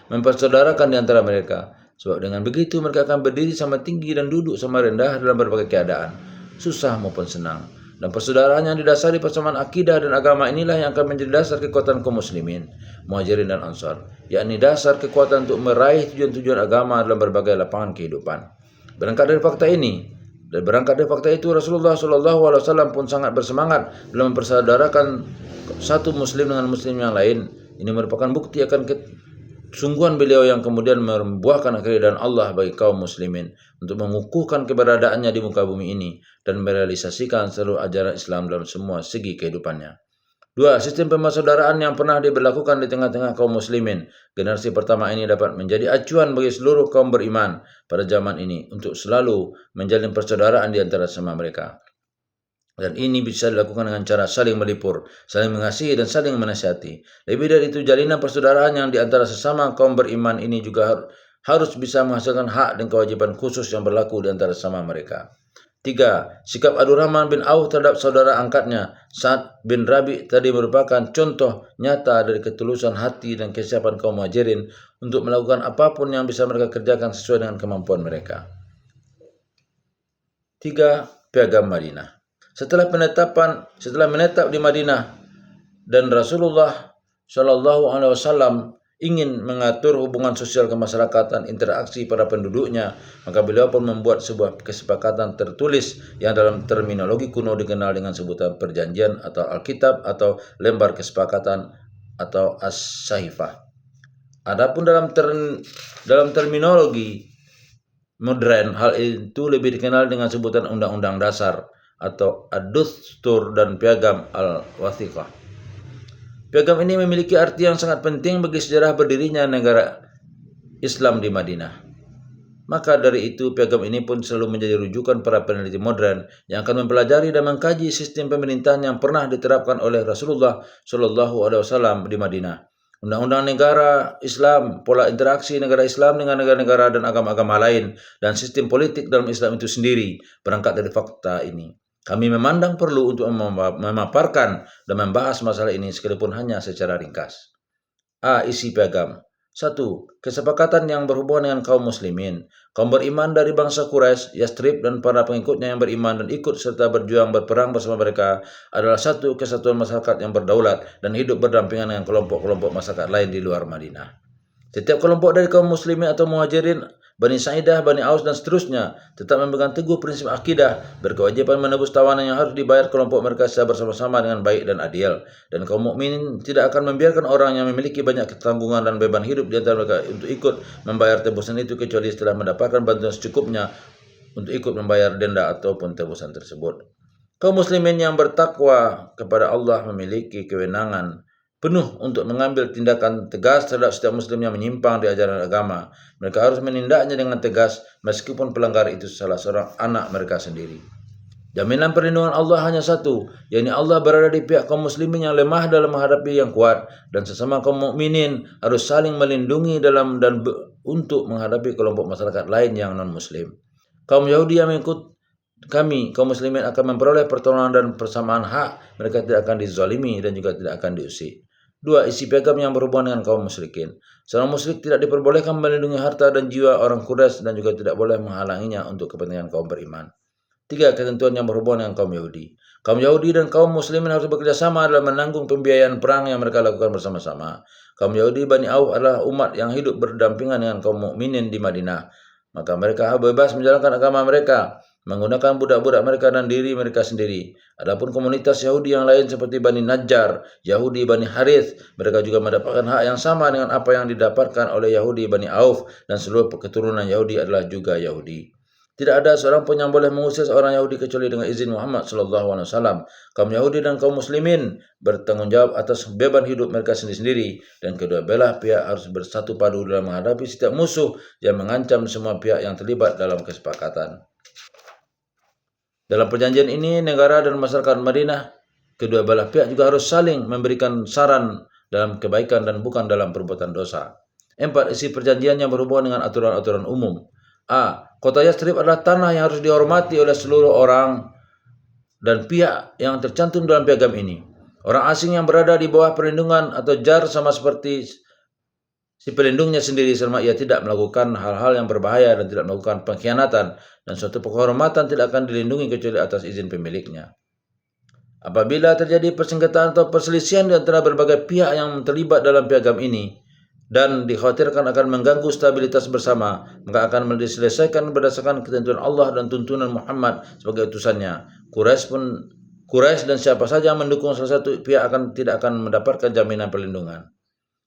mempersaudarakan di antara mereka. Sebab dengan begitu mereka akan berdiri sama tinggi dan duduk sama rendah dalam berbagai keadaan, susah maupun senang. Dan persaudaraan yang didasari persamaan akidah dan agama inilah yang akan menjadi dasar kekuatan kaum muslimin, muhajirin dan ansar, yakni dasar kekuatan untuk meraih tujuan-tujuan agama dalam berbagai lapangan kehidupan. Berangkat dari fakta itu Rasulullah SAW pun sangat bersemangat dalam mempersaudarakan satu muslim dengan muslim yang lain. Ini merupakan bukti akan kesungguhan beliau yang kemudian membuahkan keridhaan Allah bagi kaum muslimin untuk mengukuhkan keberadaannya di muka bumi ini dan merealisasikan seluruh ajaran Islam dalam semua segi kehidupannya. 2. Sistem persaudaraan yang pernah diberlakukan di tengah-tengah kaum muslimin. Generasi pertama ini dapat menjadi acuan bagi seluruh kaum beriman pada zaman ini untuk selalu menjalin persaudaraan di antara sama mereka. Dan ini bisa dilakukan dengan cara saling melipur, saling mengasihi dan saling menasihati. Lebih dari itu, jalinan persaudaraan yang di antara sesama kaum beriman ini juga harus bisa menghasilkan hak dan kewajiban khusus yang berlaku di antara sesama mereka. 3. Sikap Abdurrahman bin Auf terhadap saudara angkatnya, Sa'ad bin Rabi' tadi merupakan contoh nyata dari ketulusan hati dan kesiapan kaum muhajirin untuk melakukan apapun yang bisa mereka kerjakan sesuai dengan kemampuan mereka. 3. Piagam Madinah. Setelah menetap di Madinah dan Rasulullah SAW ingin mengatur hubungan sosial kemasyarakatan, interaksi para penduduknya, maka beliau pun membuat sebuah kesepakatan tertulis yang dalam terminologi kuno dikenal dengan sebutan perjanjian atau Alkitab atau lembar kesepakatan atau as-sahifah. Adapun dalam terminologi modern. Hal itu lebih dikenal dengan sebutan Undang-Undang Dasar atau Ad-Dustur dan Piagam Al-Wathiqah. Piagam ini memiliki arti yang sangat penting bagi sejarah berdirinya negara Islam di Madinah. Maka dari itu piagam ini pun selalu menjadi rujukan para peneliti modern yang akan mempelajari dan mengkaji sistem pemerintahan yang pernah diterapkan oleh Rasulullah Shallallahu Alaihi Wasallam di Madinah. Undang-undang negara Islam, pola interaksi negara Islam dengan negara-negara dan agama-agama lain, dan sistem politik dalam Islam itu sendiri. Berangkat dari fakta ini, kami memandang perlu untuk memaparkan dan membahas masalah ini sekalipun hanya secara ringkas. Isi piagam. 1. Kesepakatan yang berhubungan dengan kaum muslimin. Kaum beriman dari bangsa Quraisy, Yastrib, dan para pengikutnya yang beriman dan ikut serta berjuang berperang bersama mereka adalah satu kesatuan masyarakat yang berdaulat dan hidup berdampingan dengan kelompok-kelompok masyarakat lain di luar Madinah. Setiap kelompok dari kaum muslimin atau muhajirin, Bani Sa'idah, Bani Aus, dan seterusnya tetap memegang teguh prinsip akidah, berkewajiban menebus tawanan yang harus dibayar kelompok mereka secara bersama-sama dengan baik dan adil. Dan kaum mukminin tidak akan membiarkan orang yang memiliki banyak ketanggungan dan beban hidup di antara mereka untuk ikut membayar tebusan itu kecuali setelah mendapatkan bantuan secukupnya untuk ikut membayar denda ataupun tebusan tersebut. Kaum muslimin yang bertakwa kepada Allah memiliki kewenangan penuh untuk mengambil tindakan tegas terhadap setiap muslim yang menyimpang di ajaran agama. Mereka harus menindaknya dengan tegas meskipun pelanggar itu salah seorang anak mereka sendiri. Jaminan perlindungan Allah hanya satu, yakni Allah berada di pihak kaum muslimin yang lemah dalam menghadapi yang kuat, dan sesama kaum mukminin harus saling melindungi dalam dan untuk menghadapi kelompok masyarakat lain yang non-muslim. Kaum Yahudi yang mengikut kami, kaum muslimin, akan memperoleh pertolongan dan persamaan hak. Mereka tidak akan dizalimi dan juga tidak akan diusik. 2. Isi piagam yang berhubungan dengan kaum musyrikin. Seorang musyrik tidak diperbolehkan melindungi harta dan jiwa orang Quraisy dan juga tidak boleh menghalanginya untuk kepentingan kaum beriman. 3. Ketentuan yang berhubungan dengan kaum Yahudi. Kaum Yahudi dan kaum muslimin harus bekerjasama dalam menanggung pembiayaan perang yang mereka lakukan bersama-sama. Kaum Yahudi Bani Auf adalah umat yang hidup berdampingan dengan kaum mukminin di Madinah. Maka mereka bebas menjalankan agama mereka, menggunakan budak-budak mereka dan diri mereka sendiri. Adapun komunitas Yahudi yang lain seperti Bani Najjar, Yahudi Bani Harith, mereka juga mendapatkan hak yang sama dengan apa yang didapatkan oleh Yahudi Bani Auf, dan seluruh keturunan Yahudi adalah juga Yahudi. Tidak ada seorang pun yang boleh mengusir seorang Yahudi kecuali dengan izin Muhammad SAW. Kaum Yahudi dan kaum muslimin bertanggung jawab atas beban hidup mereka sendiri-sendiri, dan kedua belah pihak harus bersatu padu dalam menghadapi setiap musuh yang mengancam semua pihak yang terlibat dalam kesepakatan. Dalam perjanjian ini, negara dan masyarakat Madinah, kedua belah pihak juga harus saling memberikan saran dalam kebaikan dan bukan dalam perbuatan dosa. 4. Isi perjanjian yang berhubungan dengan aturan-aturan umum. Kota Yastrib adalah tanah yang harus dihormati oleh seluruh orang dan pihak yang tercantum dalam piagam ini. Orang asing yang berada di bawah perlindungan atau jar sama seperti si pelindungnya sendiri selama ia tidak melakukan hal-hal yang berbahaya dan tidak melakukan pengkhianatan, dan suatu penghormatan tidak akan dilindungi kecuali atas izin pemiliknya. Apabila terjadi persengketaan atau perselisihan di antara berbagai pihak yang terlibat dalam piagam ini dan dikhawatirkan akan mengganggu stabilitas bersama, maka akan diselesaikan berdasarkan ketentuan Allah dan tuntunan Muhammad sebagai utusannya. Quraisy dan siapa saja yang mendukung salah satu pihak tidak akan mendapatkan jaminan perlindungan.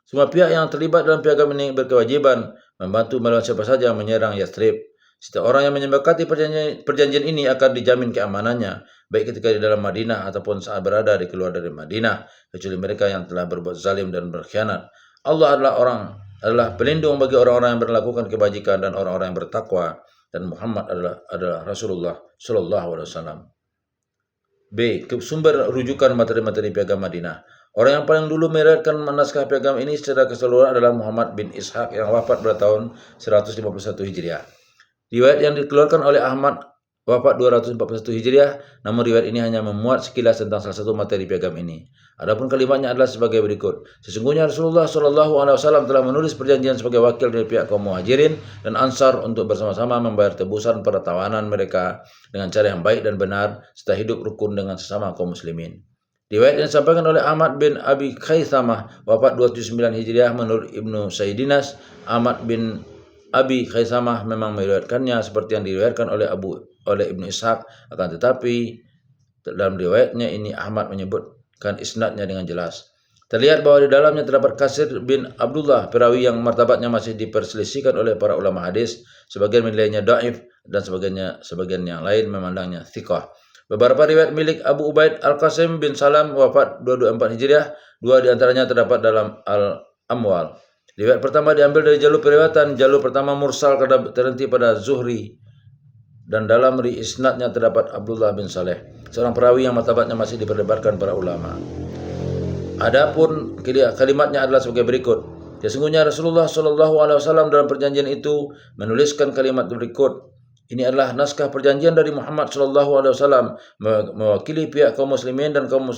Semua pihak yang terlibat dalam piagam ini berkewajiban membantu melawan siapa saja yang menyerang Yastrib. Setiap orang yang menyepakati perjanjian ini akan dijamin keamanannya, baik ketika di dalam Madinah ataupun saat berada di keluar dari Madinah, kecuali mereka yang telah berbuat zalim dan berkhianat. Allah adalah pelindung bagi orang-orang yang melakukan kebajikan dan orang-orang yang bertakwa, dan Muhammad adalah Rasulullah Shallallahu Alaihi Wasallam. B. Sumber rujukan materi-materi piagam Madinah. Orang yang paling dulu meriwayatkan naskah piagam ini secara keseluruhan adalah Muhammad bin Ishaq yang wafat pada tahun 151 Hijriah. Riwayat yang dikeluarkan oleh Ahmad wafat 241 Hijriah, namun riwayat ini hanya memuat sekilas tentang salah satu materi piagam ini. Adapun kalimatnya adalah sebagai berikut. Sesungguhnya Rasulullah SAW telah menulis perjanjian sebagai wakil dari pihak kaum Muhajirin dan Ansar untuk bersama-sama membayar tebusan pada tawanan mereka dengan cara yang baik dan benar, serta hidup rukun dengan sesama kaum muslimin. Riwayat yang disampaikan oleh Ahmad bin Abi Khaisamah wafat 279 Hijriah menurut Ibnu Sayyidinas. Ahmad bin Abi Khaisamah memang meriwayatkannya seperti yang diriwayatkan oleh Ibnu Ishaq, akan tetapi dalam riwayatnya ini Ahmad menyebutkan isnadnya dengan jelas. Terlihat bahwa di dalamnya terdapat Kasir bin Abdullah, perawi yang martabatnya masih diperselisihkan oleh para ulama hadis. Sebagian menilainya dhaif dan sebagian yang lain memandangnya thiqah. Beberapa riwayat milik Abu Ubaid Al-Qasim bin Salam wafat 224 Hijriah, dua diantaranya terdapat dalam Al-Amwal. Riwayat pertama diambil dari jalur periwayatan. Jalur pertama mursal karena terhenti pada Zuhri, dan dalam isnadnya terdapat Abdullah bin Saleh, seorang perawi yang martabatnya masih diperdebatkan para ulama. Adapun kalimatnya adalah sebagai berikut. Sesungguhnya Rasulullah SAW dalam perjanjian itu menuliskan kalimat berikut. Ini adalah naskah perjanjian dari Muhammad SAW mewakili pihak kaum muslimin dan kaum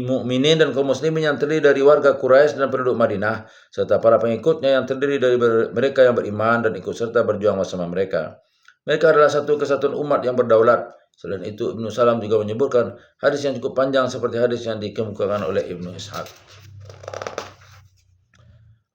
mukminin dan kaum muslimin yang terdiri dari warga Quraisy dan penduduk Madinah, serta para pengikutnya yang terdiri dari mereka yang beriman dan ikut serta berjuang bersama mereka. Mereka adalah satu kesatuan umat yang berdaulat. Selain itu, Ibnu Salam juga menyebutkan hadis yang cukup panjang seperti hadis yang dikemukakan oleh Ibnu Ishaq.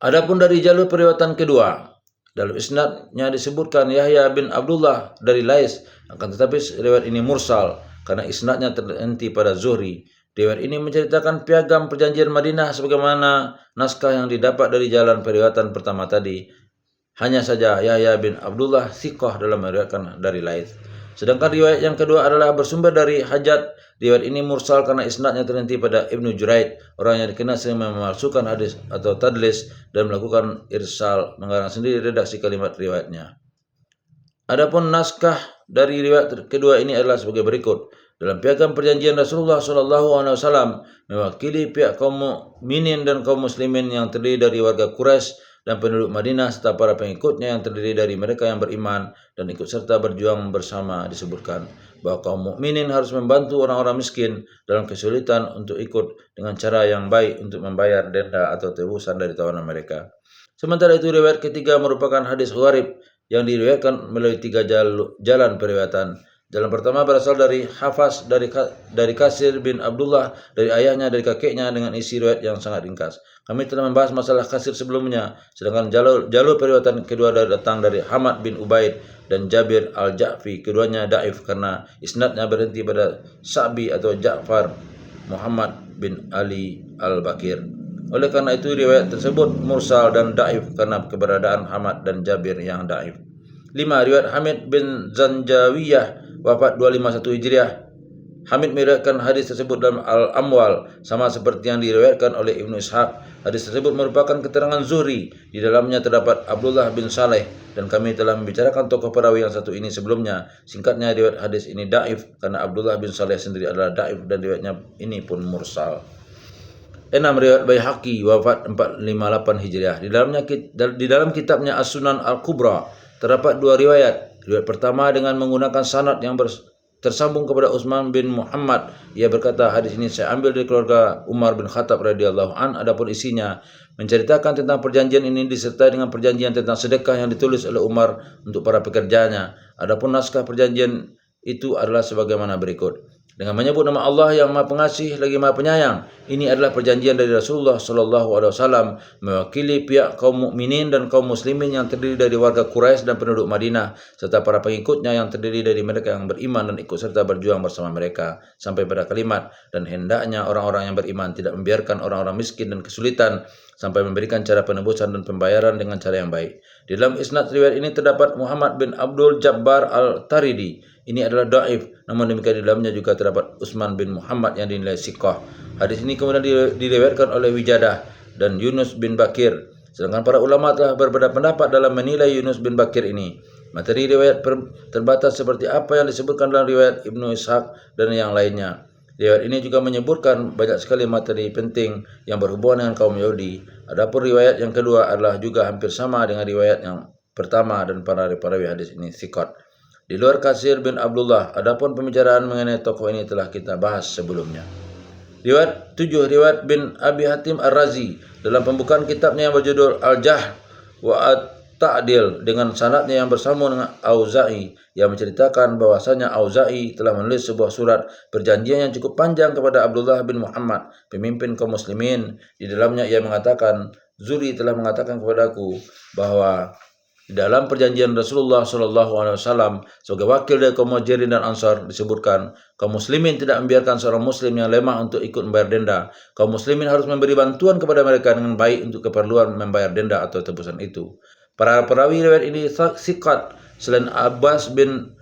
Adapun dari jalur periwayatan kedua, dalam isnadnya disebutkan Yahya bin Abdullah dari Lais, akan tetapi riwayat ini mursal karena isnadnya terhenti pada Zuhri. Riwayat ini menceritakan piagam perjanjian Madinah sebagaimana naskah yang didapat dari jalan periwayatan pertama tadi. Hanya saja Yahya bin Abdullah thiqah dalam meriwayatkan dari Lais. Sedangkan riwayat yang kedua adalah bersumber dari Hajat. Riwayat ini mursal karena isnadnya terhenti pada Ibnu Juraid, orang yang dikenal sering memalsukan hadis atau tadlis dan melakukan irsal, mengarang sendiri redaksi kalimat riwayatnya. Adapun naskah dari riwayat kedua ini adalah sebagai berikut. Dalam piagam perjanjian Rasulullah SAW mewakili pihak kaum mukminin dan kaum muslimin yang terdiri dari warga Quraisy dan penduduk Madinah serta para pengikutnya yang terdiri dari mereka yang beriman dan ikut serta berjuang bersama, disebutkan bahwa kaum mukminin harus membantu orang-orang miskin dalam kesulitan untuk ikut dengan cara yang baik untuk membayar denda atau tebusan dari tawanan mereka. Sementara itu riwayat ketiga merupakan hadis gharib yang diriwayatkan melalui 3 jalan periwayatan. Jalan pertama berasal dari Hafas dari Kasir bin Abdullah dari ayahnya dari kakeknya dengan isi riwayat yang sangat ringkas. Kami telah membahas masalah Kasir sebelumnya, sedangkan jalur periwayatan kedua datang dari Hamad bin Ubaid dan Jabir al-Ja'fi. Keduanya daif karena isnadnya berhenti pada Sa'bi atau Ja'far Muhammad bin Ali al-Bakir. Oleh karena itu riwayat tersebut mursal dan daif karena keberadaan Hamad dan Jabir yang daif. 5. Riwayat Hamid bin Zanjawiyah wafat 251 Hijriah. Hamid meriwayatkan hadis tersebut dalam Al-Amwal sama seperti yang diriwayatkan oleh Ibnu Ishaq. Hadis tersebut merupakan keterangan Zuhri. Di dalamnya terdapat Abdullah bin Saleh dan kami telah membicarakan tokoh perawi yang satu ini sebelumnya. Singkatnya, riwayat hadis ini daif karena Abdullah bin Saleh sendiri adalah daif dan riwayatnya ini pun mursal. 6. Riwayat Baihaqi wafat 458 Hijriah. Di dalam kitabnya As-Sunan Al-Kubra terdapat 2 riwayat. Riwayat pertama dengan menggunakan sanad yang tersambung kepada Utsman bin Muhammad. Ia berkata, hadis ini saya ambil dari keluarga Umar bin Khattab radhiyallahu an. Adapun isinya menceritakan tentang perjanjian ini disertai dengan perjanjian tentang sedekah yang ditulis oleh Umar untuk para pekerjanya. Adapun naskah perjanjian itu adalah sebagaimana berikut. Dengan menyebut nama Allah yang Maha Pengasih lagi Maha Penyayang. Ini adalah perjanjian dari Rasulullah SAW mewakili pihak kaum mukminin dan kaum muslimin yang terdiri dari warga Quraisy dan penduduk Madinah serta para pengikutnya yang terdiri dari mereka yang beriman dan ikut serta berjuang bersama mereka sampai pada kalimat, dan hendaknya orang-orang yang beriman tidak membiarkan orang-orang miskin dan kesulitan sampai memberikan cara penebusan dan pembayaran dengan cara yang baik. Di dalam isnad riwayat ini terdapat Muhammad bin Abdul Jabbar al-Taridi. Ini adalah dhaif, namun demikian di dalamnya juga terdapat Utsman bin Muhammad yang dinilai siqah. Hadis ini kemudian diriwayatkan oleh Wijadah dan Yunus bin Bakir. Sedangkan para ulama telah berbeda pendapat dalam menilai Yunus bin Bakir ini. Materi riwayat terbatas seperti apa yang disebutkan dalam riwayat Ibnu Ishaq dan yang lainnya. Riwayat ini juga menyebutkan banyak sekali materi penting yang berhubungan dengan kaum Yahudi. Adapun riwayat yang kedua adalah juga hampir sama dengan riwayat yang pertama dan para perawi hadis ini thiqat. Di luar Kasir bin Abdullah, adapun pembicaraan mengenai tokoh ini telah kita bahas sebelumnya. Riwayat 7. Riwayat bin Abi Hatim Ar-Razi dalam pembukaan kitabnya yang berjudul Al-Jah wa At-Ta'dil dengan sanadnya yang bersambung dengan Auza'i yang menceritakan bahwasanya Auza'i telah menulis sebuah surat perjanjian yang cukup panjang kepada Abdullah bin Muhammad, pemimpin kaum muslimin. Di dalamnya ia mengatakan, Zuri telah mengatakan kepadaku bahwa Di dalam perjanjian Rasulullah SAW sebagai wakil dari kaum Muhajirin dan Ansar disebutkan, kaum muslimin tidak membiarkan seorang muslim yang lemah untuk ikut membayar denda. Kaum muslimin harus memberi bantuan kepada mereka dengan baik untuk keperluan membayar denda atau tebusan itu. Para perawi riwayat ini thiqat selain Abbas bin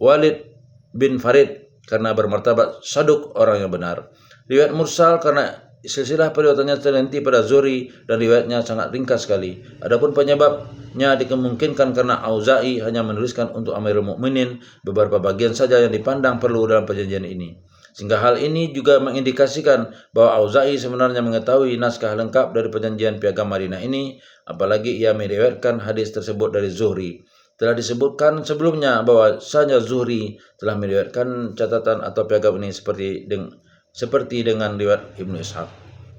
Walid bin Farid karena bermartabat saduk, orang yang benar. Riwayat mursal karena silsilah periwayatannya terhenti pada Zuhri dan riwayatnya sangat ringkas sekali. Adapun penyebabnya dikemungkinkan karena Auza'i hanya menuliskan untuk Amirul Mukminin beberapa bagian saja yang dipandang perlu dalam perjanjian ini. Sehingga hal ini juga mengindikasikan bahwa Auza'i sebenarnya mengetahui naskah lengkap dari perjanjian Piagam Madinah ini, apalagi ia meriwayatkan hadis tersebut dari Zuhri. Telah disebutkan sebelumnya bahwasanya Zuhri telah meriwayatkan catatan atau piagam ini seperti dengan riwayat Ibnu Ishaq.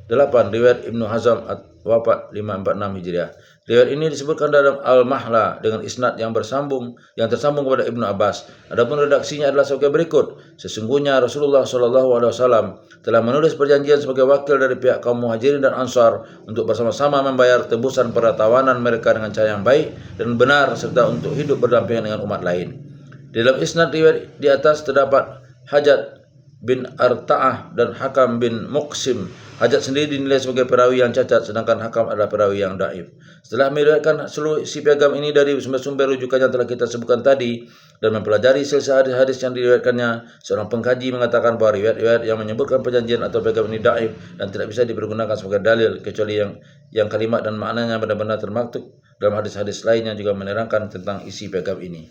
8. Riwayat Ibnu Hazm wafat 546 Hijriah. Riwayat ini disebutkan dalam Al-Mahla dengan isnad yang tersambung kepada Ibnu Abbas. Adapun redaksinya adalah sebagai berikut. Sesungguhnya Rasulullah SAW telah menulis perjanjian sebagai wakil dari pihak kaum Muhajirin dan Ansar untuk bersama-sama membayar tebusan para tawanan mereka dengan cara yang baik dan benar serta untuk hidup berdampingan dengan umat lain. Di dalam isnad riwayat di atas terdapat Hajat bin Arta'ah dan Hakam bin Muqsim. Hajat sendiri dinilai sebagai perawi yang cacat, sedangkan Hakam adalah perawi yang daif. Setelah meriwayatkan seluruh isi piagam ini dari sumber-sumber rujukan yang telah kita sebutkan tadi dan mempelajari silsilah hadis-hadis yang diriwayatkannya, seorang pengkaji mengatakan bahwa riwayat-riwayat yang menyebutkan perjanjian atau piagam ini daif dan tidak bisa dipergunakan sebagai dalil kecuali yang kalimat dan maknanya benar-benar termaktub dalam hadis-hadis lain yang juga menerangkan tentang isi piagam ini.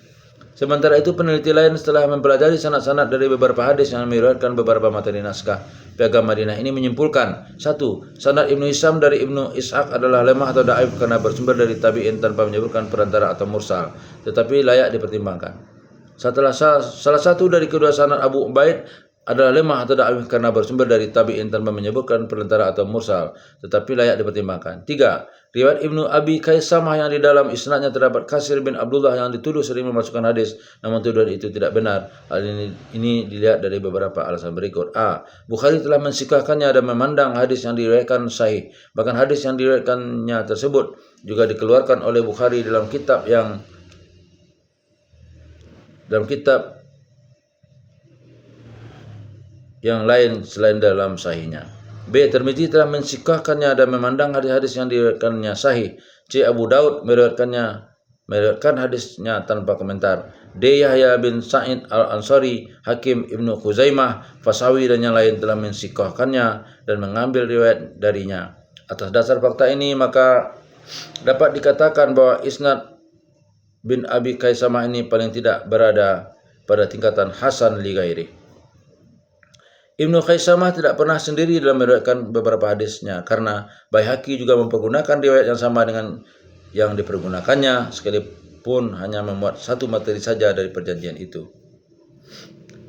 Sementara itu, peneliti lain setelah mempelajari sanad-sanad dari beberapa hadis yang meriwayatkan beberapa materi naskah Piagam Madinah ini menyimpulkan: 1. Sanad Ibnu Hisham dari Ibnu Ishaq adalah lemah atau dhaif karena bersumber dari tabi'in tanpa menyebutkan perantara atau mursal, tetapi layak dipertimbangkan. Salah satu dari kedua sanad Abu Ubaid adalah lemah atau dhaif karena bersumber dari tabi'in tanpa menyebutkan perantara atau mursal, tetapi layak dipertimbangkan. 3. Riwayat Ibnu Abi Kaisamah yang di dalam isnadnya terdapat Kasir bin Abdullah yang dituduh sering memasukkan hadis, namun tuduhan itu tidak benar. Hal ini dilihat dari beberapa alasan berikut. A. Bukhari telah mensikahkannya dan memandang hadis yang diriwayatkan sahih. Bahkan hadis yang diriwayatkannya tersebut juga dikeluarkan oleh Bukhari dalam kitab yang lain selain dalam sahihnya. B. Tirmidzi telah mensikahkannya dan memandang hadis-hadis yang diriwayatkannya sahih. C. Abu Daud meriwayatkan hadisnya tanpa komentar. D. Yahya bin Sa'id al-Ansari, Hakim Ibnu Khuzaimah, Fasawi dan yang lain telah mensikahkannya dan mengambil riwayat darinya. Atas dasar fakta ini maka dapat dikatakan bahwa isnad bin Abi Kaisamah ini paling tidak berada pada tingkatan hasan li ghairi. Ibnu Khaisamah tidak pernah sendiri dalam meriwayatkan beberapa hadisnya karena Baihaqi juga mempergunakan riwayat yang sama dengan yang dipergunakannya sekalipun hanya memuat satu materi saja dari perjanjian itu.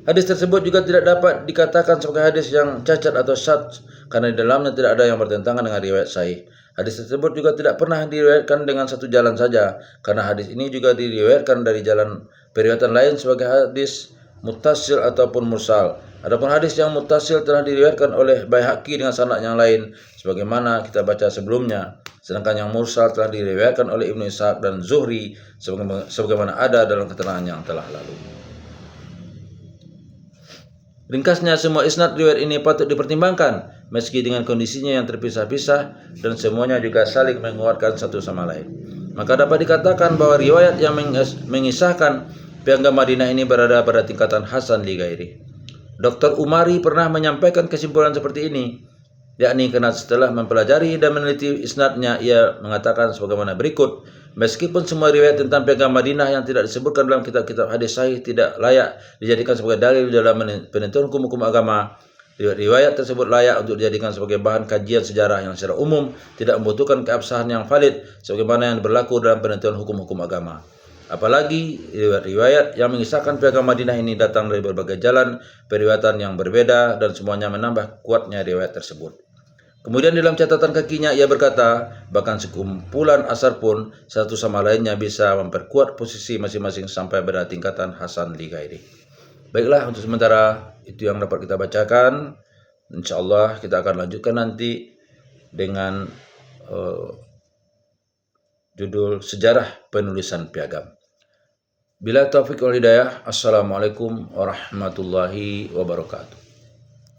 Hadis tersebut juga tidak dapat dikatakan sebagai hadis yang cacat atau syadz karena di dalamnya tidak ada yang bertentangan dengan riwayat sahih. Hadis tersebut juga tidak pernah diriwayatkan dengan satu jalan saja karena hadis ini juga diriwayatkan dari jalan periwayatan lain sebagai hadis muttasil ataupun mursal. Adapun hadis yang muttasil telah diriwayatkan oleh Baihaqi dengan sanad yang lain sebagaimana kita baca sebelumnya, sedangkan yang mursal telah diriwayatkan oleh Ibnu Ishaq dan Zuhri sebagaimana ada dalam keterangan yang telah lalu. Ringkasnya, semua isnad riwayat ini patut dipertimbangkan meski dengan kondisinya yang terpisah-pisah dan semuanya juga saling menguatkan satu sama lain. Maka dapat dikatakan bahwa riwayat yang mengisahkan Piagam Madinah ini berada pada tingkatan hasan li ghairi. Dr. Umari pernah menyampaikan kesimpulan seperti ini, yakni karena setelah mempelajari dan meneliti isnadnya, ia mengatakan sebagaimana berikut: meskipun semua riwayat tentang Piagam Madinah yang tidak disebutkan dalam kitab-kitab hadis sahih tidak layak dijadikan sebagai dalil dalam penentuan hukum-hukum agama, riwayat tersebut layak untuk dijadikan sebagai bahan kajian sejarah yang secara umum tidak membutuhkan keabsahan yang valid sebagaimana yang berlaku dalam penentuan hukum-hukum agama. Apalagi riwayat yang mengisahkan Piagam Madinah ini datang dari berbagai jalan periwayatan yang berbeda dan semuanya menambah kuatnya riwayat tersebut. Kemudian dalam catatan kakinya ia berkata, bahkan sekumpulan asar pun satu sama lainnya bisa memperkuat posisi masing-masing sampai pada tingkatan hasan li ghairi. Baiklah, untuk sementara itu yang dapat kita bacakan. InsyaAllah kita akan lanjutkan nanti dengan judul Sejarah Penulisan Piagam. Bila taufiq wal hidayah, Assalamualaikum warahmatullahi wabarakatuh.